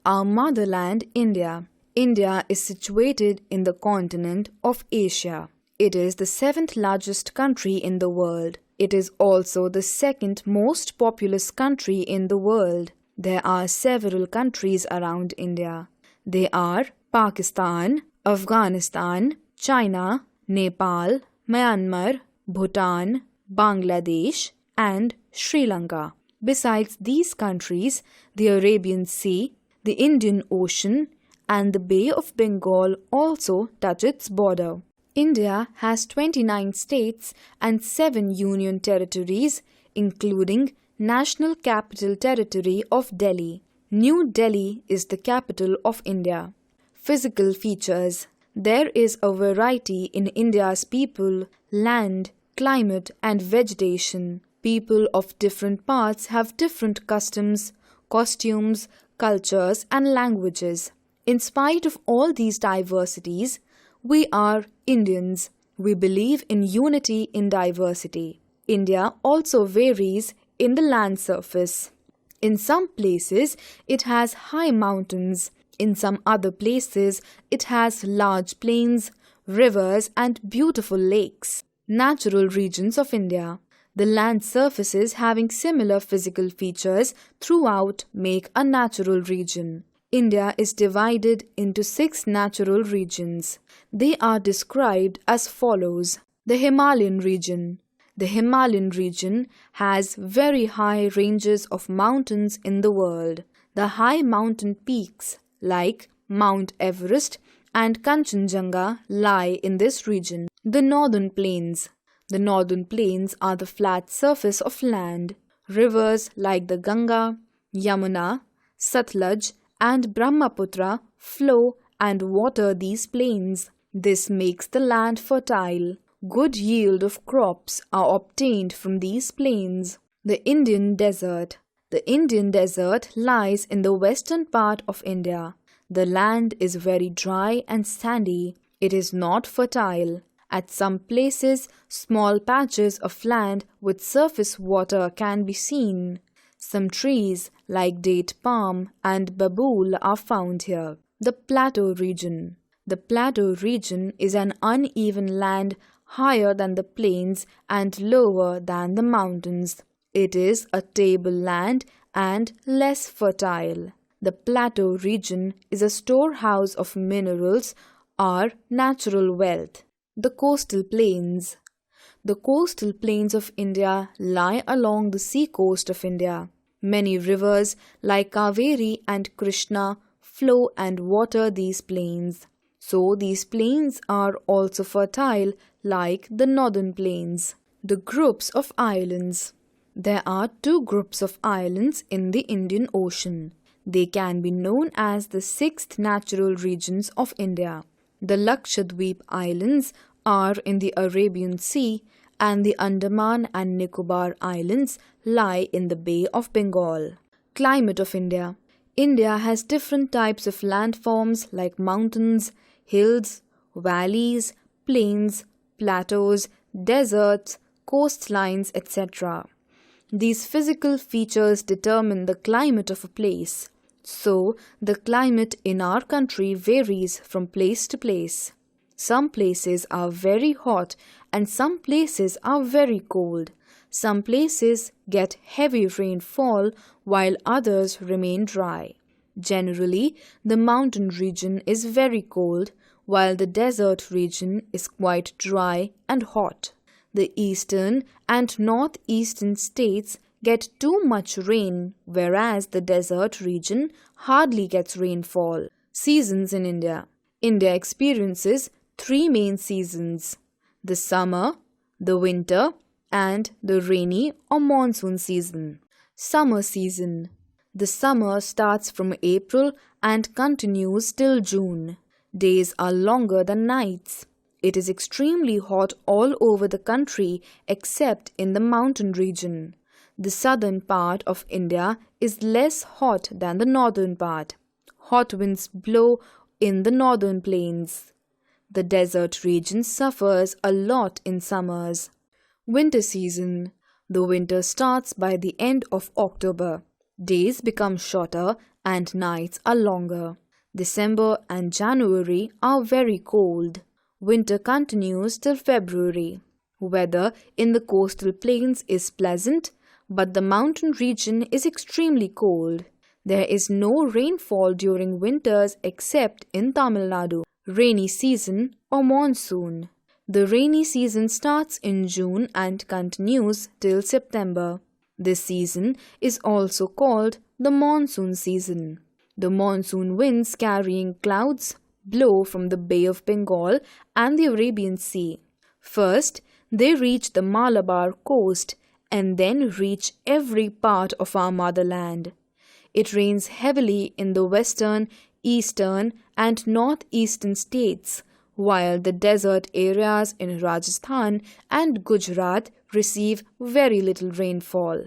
our motherland India. India is situated in the continent of Asia. It is the 7th largest country in the world. It is also the 2nd most populous country in the world. There are several countries around India. They are Pakistan, Afghanistan, China, Nepal, Myanmar, Bhutan, Bangladesh, and Sri Lanka. Besides these countries, the Arabian Sea, the Indian Ocean, and the Bay of Bengal also touch its border. India has 29 states and 7 union territories, including National Capital Territory of Delhi. New Delhi is the capital of India. Physical features. There is a variety in India's people, land, climate, and vegetation. People of different parts have different customs, costumes, cultures, and languages. In spite of all these diversities, we are Indians. We believe in unity in diversity. India also varies in the land surface. In some places, it has high mountains. In some other places, it has large plains, rivers, and beautiful lakes. Natural regions of India. The land surfaces having similar physical features throughout make a natural region. India is divided into 6 natural regions. They are described as follows. The Himalayan region. The Himalayan region has very high ranges of mountains in the world. The high mountain peaks like Mount Everest and Kanchenjunga lie in this region. The Northern Plains. The Northern Plains are the flat surface of land. Rivers like the Ganga, Yamuna, Satluj, and Brahmaputra flow and water these plains. This makes the land fertile. Good yield of crops are obtained from these plains. The Indian Desert. The Indian Desert lies in the western part of India. The land is very dry and sandy. It is not fertile. At some places, small patches of land with surface water can be seen. Some trees like date palm and babool are found here. The Plateau region. The Plateau region is an uneven land higher than the plains and lower than the mountains. It is a tableland and less fertile. The Plateau region is a storehouse of minerals or natural wealth. The coastal plains. The coastal plains of India lie along the sea coast of India. Many rivers like Kaveri and Krishna flow and water these plains. So these plains are also fertile like the northern plains. The groups of islands. There are 2 groups of islands in the Indian Ocean. They can be known as the 6th natural regions of India. The Lakshadweep Islands are in the Arabian Sea and the Andaman and Nicobar Islands lie in the Bay of Bengal. Climate of India. India has different types of landforms like mountains, hills, valleys, plains, plateaus, deserts, coastlines, etc. These physical features determine the climate of a place. So, the climate in our country varies from place to place. Some places are very hot and some places are very cold. Some places get heavy rainfall while others remain dry. Generally, the mountain region is very cold while the desert region is quite dry and hot. The eastern and northeastern states get too much rain, whereas the desert region hardly gets rainfall. Seasons in India. India experiences 3 main seasons: the summer, the winter, and the rainy or monsoon season. Summer season. The summer starts from April and continues till June. Days are longer than nights. It is extremely hot all over the country except in the mountain region. The southern part of India is less hot than the northern part. Hot winds blow in the northern plains. The desert region suffers a lot in summers. Winter season. The winter starts by the end of October. Days become shorter and nights are longer. December and January are very cold. Winter continues till February. Weather in the coastal plains is pleasant, but the mountain region is extremely cold. There is no rainfall during winters except in Tamil Nadu. Rainy season or monsoon. The rainy season starts in June and continues till September. This season is also called the monsoon season. The monsoon winds carrying clouds blow from the Bay of Bengal and the Arabian Sea. First, they reach the Malabar coast and then reach every part of our motherland. It rains heavily in the western, eastern, and northeastern states, while the desert areas in Rajasthan and Gujarat receive very little rainfall.